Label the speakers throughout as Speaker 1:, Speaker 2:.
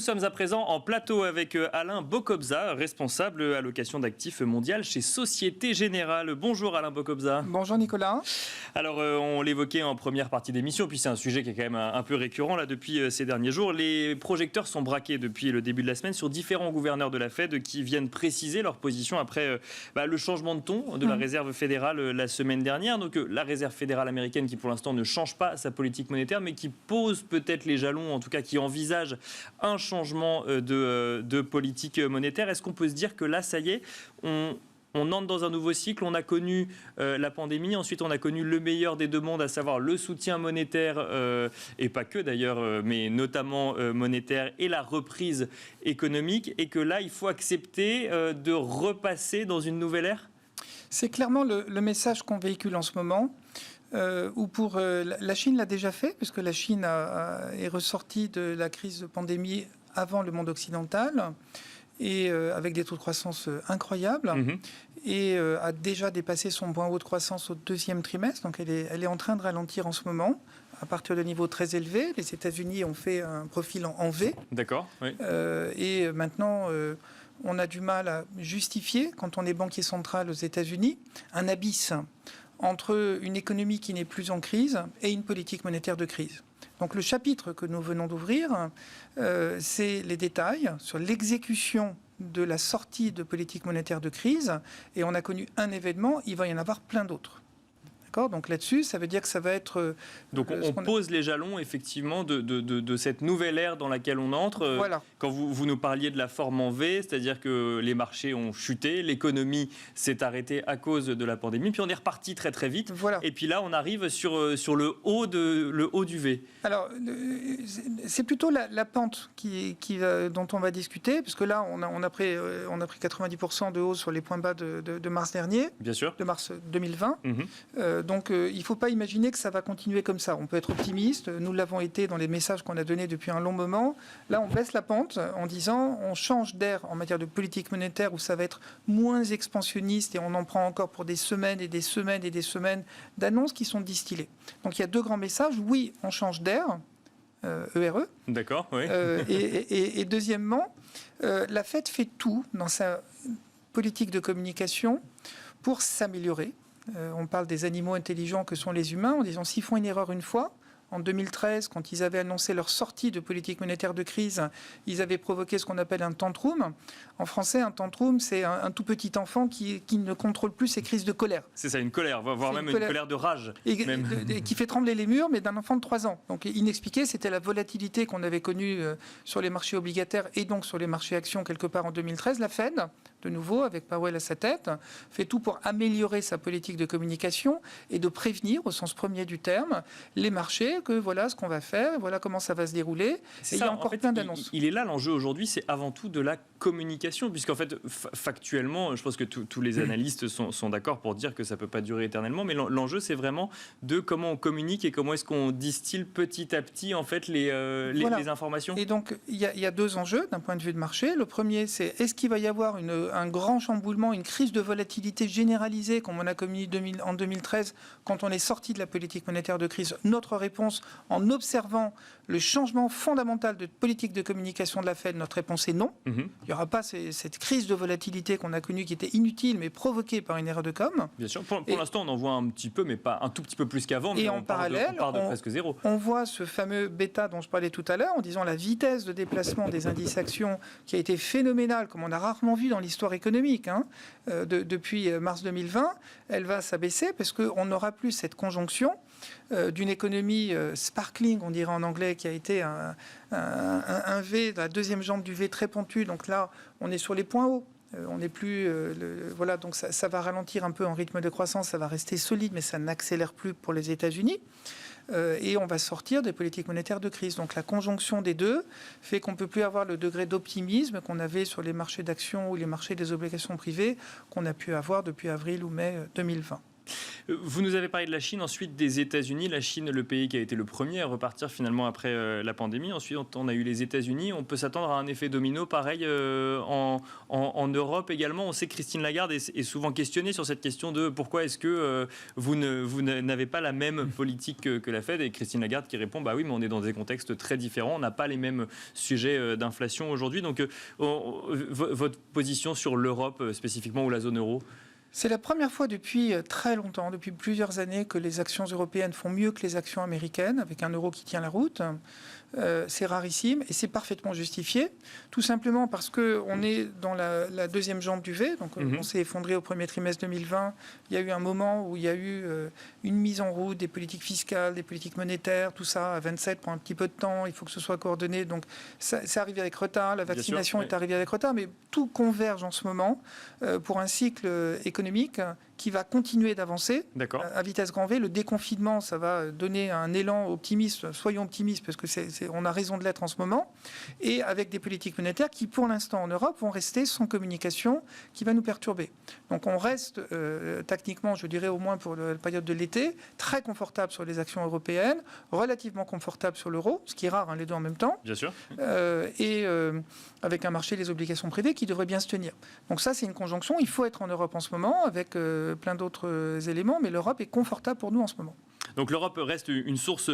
Speaker 1: sommes à présent en plateau avec Alain Bokobza, responsable allocation d'actifs mondial chez Société Générale. Bonjour Alain Bokobza.
Speaker 2: Bonjour Nicolas.
Speaker 1: Alors on l'évoquait en première partie d'émission, puis c'est un sujet qui est quand même un peu récurrent là depuis ces derniers jours. Les projecteurs sont braqués depuis le début de la semaine sur différents gouverneurs de la Fed qui viennent préciser leur position après le changement de ton de la Réserve fédérale la semaine dernière. Donc la Réserve fédérale américaine qui pour l'instant ne change pas sa politique monétaire, mais qui pose peut-être les jalons, en tout cas qui envisage un changement de politique monétaire. Est-ce qu'on peut se dire que là, ça y est, on entre dans un nouveau cycle, on a connu la pandémie, ensuite on a connu le meilleur des deux mondes, à savoir le soutien monétaire, et pas que d'ailleurs, mais notamment monétaire, et la reprise économique, et que là, il faut accepter de repasser dans une nouvelle ère ?
Speaker 2: C'est clairement le message qu'on véhicule en ce moment. La Chine l'a déjà fait, puisque la Chine est ressortie de la crise de pandémie avant le monde occidental, et avec des taux de croissance incroyables, et a déjà dépassé son point haut de croissance au deuxième trimestre. Donc elle est en train de ralentir en ce moment, à partir de niveaux très élevés. Les États-Unis ont fait un profil en V.
Speaker 1: D'accord, oui.
Speaker 2: Et maintenant... on a du mal à justifier, quand on est banquier central aux États-Unis, un abysse entre une économie qui n'est plus en crise et une politique monétaire de crise. Donc le chapitre que nous venons d'ouvrir, c'est les détails sur l'exécution de la sortie de politique monétaire de crise. Et on a connu un événement, il va y en avoir plein d'autres. Donc là-dessus, ça veut dire que ça va être...
Speaker 1: Donc on pose les jalons, effectivement, de cette nouvelle ère dans laquelle on entre.
Speaker 2: Voilà.
Speaker 1: Quand vous nous parliez de la forme en V, c'est-à-dire que les marchés ont chuté, l'économie s'est arrêtée à cause de la pandémie, puis on est reparti très très vite.
Speaker 2: Voilà.
Speaker 1: Et puis là, on arrive sur le haut du V.
Speaker 2: Alors, c'est plutôt la pente dont on va discuter, parce que là, on a pris 90% de hausse sur les points bas de mars dernier.
Speaker 1: Bien sûr.
Speaker 2: De mars 2020. Donc, il ne faut pas imaginer que ça va continuer comme ça. On peut être optimiste. Nous l'avons été dans les messages qu'on a donnés depuis un long moment. Là, on baisse la pente en disant on change d'air en matière de politique monétaire où ça va être moins expansionniste et on en prend encore pour des semaines et des semaines et des semaines d'annonces qui sont distillées. Donc, il y a deux grands messages. Oui, on change d'air. ERE.
Speaker 1: D'accord, oui.
Speaker 2: Et deuxièmement, la Fed fait tout dans sa politique de communication pour s'améliorer. On parle des animaux intelligents que sont les humains, en disant s'ils font une erreur une fois, en 2013, quand ils avaient annoncé leur sortie de politique monétaire de crise, ils avaient provoqué ce qu'on appelle un tantrum. En français, un tantrum, c'est un tout petit enfant qui ne contrôle plus ses crises de colère.
Speaker 1: C'est ça, une colère, voire même une colère de rage.
Speaker 2: Et qui fait trembler les murs, mais d'un enfant de 3 ans. Donc inexpliqué, c'était la volatilité qu'on avait connue sur les marchés obligataires et donc sur les marchés actions quelque part en 2013. La Fed, de nouveau, avec Powell à sa tête, fait tout pour améliorer sa politique de communication et de prévenir, au sens premier du terme, les marchés que voilà ce qu'on va faire, voilà comment ça va se dérouler. Et il y a encore plein d'annonces.
Speaker 1: Il est là l'enjeu aujourd'hui, c'est avant tout de la communication, puisqu'en fait, factuellement, je pense que tous les analystes sont d'accord pour dire que ça ne peut pas durer éternellement, mais l'enjeu, c'est vraiment de comment on communique et comment est-ce qu'on distille petit à petit en fait, les informations.
Speaker 2: Et donc, il y a deux enjeux d'un point de vue de marché. Le premier, c'est est-ce qu'il va y avoir un grand chamboulement, une crise de volatilité généralisée, comme on a connu en 2013, quand on est sorti de la politique monétaire de crise. Notre réponse, en observant le changement fondamental de politique de communication de la Fed, notre réponse est non. Il n'y aura pas cette crise de volatilité qu'on a connue, qui était inutile, mais provoquée par une erreur de com.
Speaker 1: Bien sûr, pour l'instant, on en voit un petit peu, mais pas un tout petit peu plus qu'avant.
Speaker 2: Et en parallèle,
Speaker 1: on part de presque zéro.
Speaker 2: On voit ce fameux bêta dont je parlais tout à l'heure, en disant la vitesse de déplacement des indices actions qui a été phénoménale, comme on a rarement vu dans l'histoire économique, depuis mars 2020, elle va s'abaisser parce qu'on n'aura plus cette conjonction d'une économie sparkling, on dirait en anglais, qui a été un V, la deuxième jambe du V très pontue. Donc là, on est sur les points hauts. On n'est plus... voilà, donc ça va ralentir un peu en rythme de croissance, ça va rester solide, mais ça n'accélère plus pour les États-Unis. Et on va sortir des politiques monétaires de crise. Donc la conjonction des deux fait qu'on ne peut plus avoir le degré d'optimisme qu'on avait sur les marchés d'actions ou les marchés des obligations privées qu'on a pu avoir depuis avril ou mai 2020.
Speaker 1: Vous nous avez parlé de la Chine, ensuite des États-Unis. La Chine, le pays qui a été le premier à repartir finalement après la pandémie. Ensuite, on a eu les États-Unis. On peut s'attendre à un effet domino pareil en Europe également. On sait que Christine Lagarde est souvent questionnée sur cette question de pourquoi est-ce que vous n'avez pas la même politique que la Fed. Et Christine Lagarde qui répond bah oui, mais on est dans des contextes très différents. On n'a pas les mêmes sujets d'inflation aujourd'hui. Donc, votre position sur l'Europe spécifiquement ou la zone euro?
Speaker 2: C'est la première fois depuis très longtemps, depuis plusieurs années, que les actions européennes font mieux que les actions américaines, avec un euro qui tient la route. C'est rarissime et c'est parfaitement justifié, tout simplement parce qu'on est dans la deuxième jambe du V. Donc, on s'est effondré au premier trimestre 2020. Il y a eu un moment où il y a eu une mise en route des politiques fiscales, des politiques monétaires, tout ça à 27 pour un petit peu de temps. Il faut que ce soit coordonné. Donc, c'est arrivé avec retard. La vaccination est arrivée avec retard, mais tout converge en ce moment pour un cycle économique qui va continuer d'avancer à vitesse grand V. Le déconfinement, ça va donner un élan optimiste. Soyons optimistes, parce que on a raison de l'être en ce moment. Et avec des politiques monétaires qui, pour l'instant, en Europe, vont rester sans communication, qui va nous perturber. Donc on reste, techniquement, je dirais au moins pour la période de l'été, très confortable sur les actions européennes, relativement confortable sur l'euro, ce qui est rare, les deux en même temps.
Speaker 1: Bien sûr.
Speaker 2: Et avec un marché des obligations privées qui devrait bien se tenir. Donc ça, c'est une conjonction. Il faut être en Europe en ce moment, avec plein d'autres éléments, mais l'Europe est confortable pour nous en ce moment.
Speaker 1: Donc l'Europe reste une source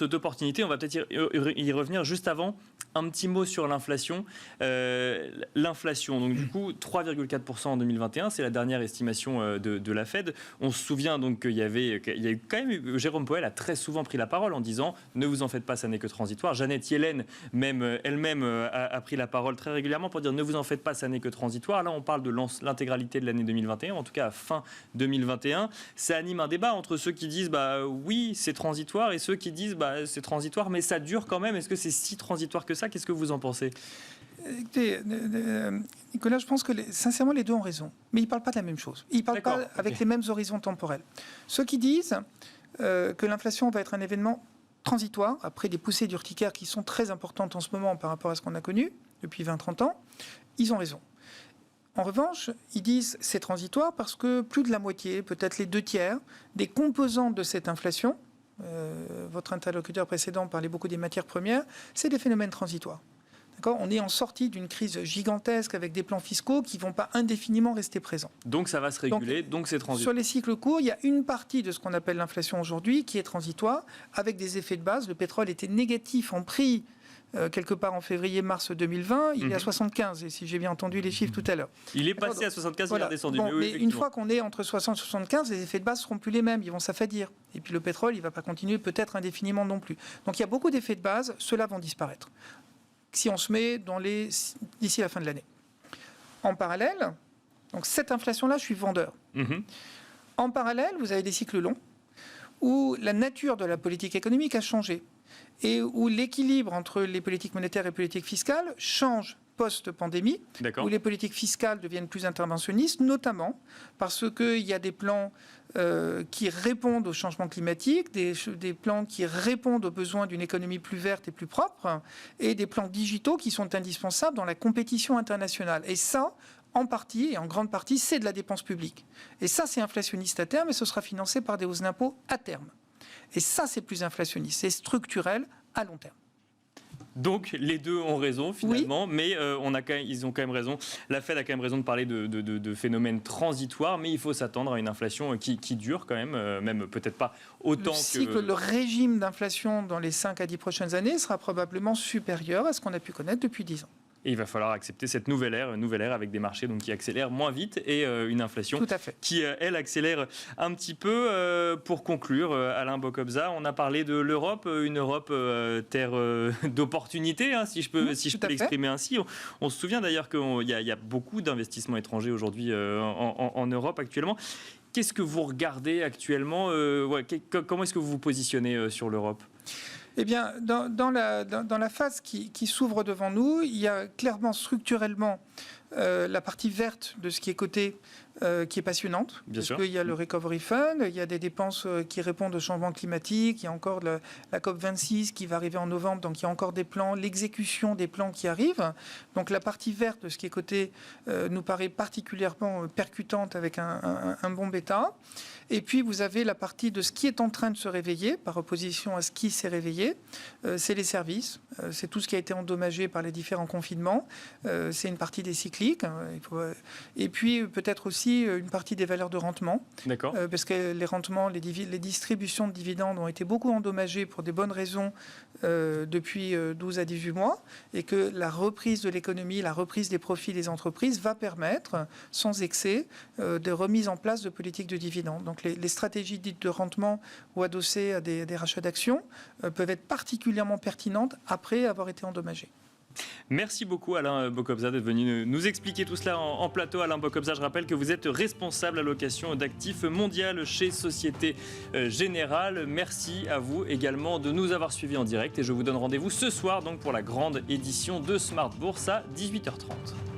Speaker 1: d'opportunités. On va peut-être y revenir juste avant. Un petit mot sur l'inflation. L'inflation, donc du coup, 3,4% en 2021, c'est la dernière estimation de la Fed. On se souvient donc qu'il y a eu quand même, Jérôme Powell a très souvent pris la parole en disant « Ne vous en faites pas, ça n'est que transitoire ». Janet Yellen, elle-même, a pris la parole très régulièrement pour dire « Ne vous en faites pas, ça n'est que transitoire ». Là, on parle de l'intégralité de l'année 2021, en tout cas à fin 2021. Ça anime un débat entre ceux qui disent oui, c'est transitoire, et ceux qui disent c'est transitoire, mais ça dure quand même. Est-ce que c'est si transitoire que ça? Qu'est-ce que vous en pensez?
Speaker 2: Écoutez, Nicolas, je pense que sincèrement, les deux ont raison. Mais ils ne parlent pas de la même chose. Ils ne parlent pas avec les mêmes horizons temporels. Ceux qui disent que l'inflation va être un événement transitoire, après des poussées d'urticaire qui sont très importantes en ce moment par rapport à ce qu'on a connu depuis 20-30 ans, ils ont raison. En revanche, ils disent c'est transitoire parce que plus de la moitié, peut-être les 2/3 des composantes de cette inflation, votre interlocuteur précédent parlait beaucoup des matières premières, c'est des phénomènes transitoires. D'accord ? On est en sortie d'une crise gigantesque avec des plans fiscaux qui ne vont pas indéfiniment rester présents.
Speaker 1: Donc ça va se réguler, donc c'est transitoire.
Speaker 2: Sur les cycles courts, il y a une partie de ce qu'on appelle l'inflation aujourd'hui qui est transitoire, avec des effets de base. Le pétrole était négatif en prix quelque part en février-mars 2020, il est à 75, et si j'ai bien entendu les chiffres tout à l'heure.
Speaker 1: Il est passé à 75, il est redescendu.
Speaker 2: Mais une fois qu'on est entre 60 et 75, les effets de base ne seront plus les mêmes, ils vont s'affadir. Et puis le pétrole, il ne va pas continuer peut-être indéfiniment non plus. Donc il y a beaucoup d'effets de base, ceux-là vont disparaître. Si on se met d'ici la fin de l'année. En parallèle, donc cette inflation-là, je suis vendeur. En parallèle, vous avez des cycles longs où la nature de la politique économique a changé et où l'équilibre entre les politiques monétaires et les politiques fiscales change post-pandémie, où les politiques fiscales deviennent plus interventionnistes, notamment parce qu'il y a des plans qui répondent au changement climatique, des plans qui répondent aux besoins d'une économie plus verte et plus propre, et des plans digitaux qui sont indispensables dans la compétition internationale. Et ça, en partie, et en grande partie, c'est de la dépense publique. Et ça, c'est inflationniste à terme, et ce sera financé par des hausses d'impôts à terme. Et ça, c'est plus inflationniste, c'est structurel à long terme.
Speaker 1: Donc les deux ont raison finalement, mais ils ont quand même raison. La Fed a quand même raison de parler de phénomènes transitoires, mais il faut s'attendre à une inflation qui dure quand même peut-être pas autant
Speaker 2: Le régime d'inflation dans les 5 à 10 prochaines années sera probablement supérieur à ce qu'on a pu connaître depuis 10 ans.
Speaker 1: Et il va falloir accepter cette nouvelle ère avec des marchés qui accélèrent moins vite et une inflation qui, elle, accélère un petit peu. Pour conclure, Alain Bokobza, on a parlé de l'Europe, une Europe terre d'opportunités, si je peux l'exprimer ainsi. On se souvient d'ailleurs qu'il y a beaucoup d'investissements étrangers aujourd'hui en Europe actuellement. Qu'est-ce que vous regardez actuellement comment est-ce que vous vous positionnez sur l'Europe ?
Speaker 2: Eh bien, dans la phase qui s'ouvre devant nous, il y a clairement structurellement La partie verte de ce qui est coté, qui est passionnante, parce qu'il y a le Recovery Fund, il y a des dépenses qui répondent au changement climatique, il y a encore la COP26 qui va arriver en novembre, donc il y a encore des plans, l'exécution des plans qui arrivent. Donc la partie verte de ce qui est coté nous paraît particulièrement percutante avec un bon bêta. Et puis vous avez la partie de ce qui est en train de se réveiller, par opposition à ce qui s'est réveillé, c'est les services, c'est tout ce qui a été endommagé par les différents confinements, c'est une partie des cycliques, et puis peut-être aussi une partie des valeurs de rendement.
Speaker 1: D'accord.
Speaker 2: Parce que les rendements, les distributions de dividendes ont été beaucoup endommagées pour des bonnes raisons depuis 12 à 18 mois, et que la reprise de l'économie, la reprise des profits des entreprises va permettre, sans excès, de remise en place de politiques de dividendes. Donc les stratégies dites de rendement ou adossées à des rachats d'actions peuvent être particulièrement pertinentes après avoir été endommagées.
Speaker 1: Merci beaucoup Alain Bokobza d'être venu nous expliquer tout cela en plateau. Alain Bokobza, je rappelle que vous êtes responsable allocation d'actifs mondial chez Société Générale. Merci à vous également de nous avoir suivis en direct et je vous donne rendez-vous ce soir donc pour la grande édition de Smart Bourse à 18h30.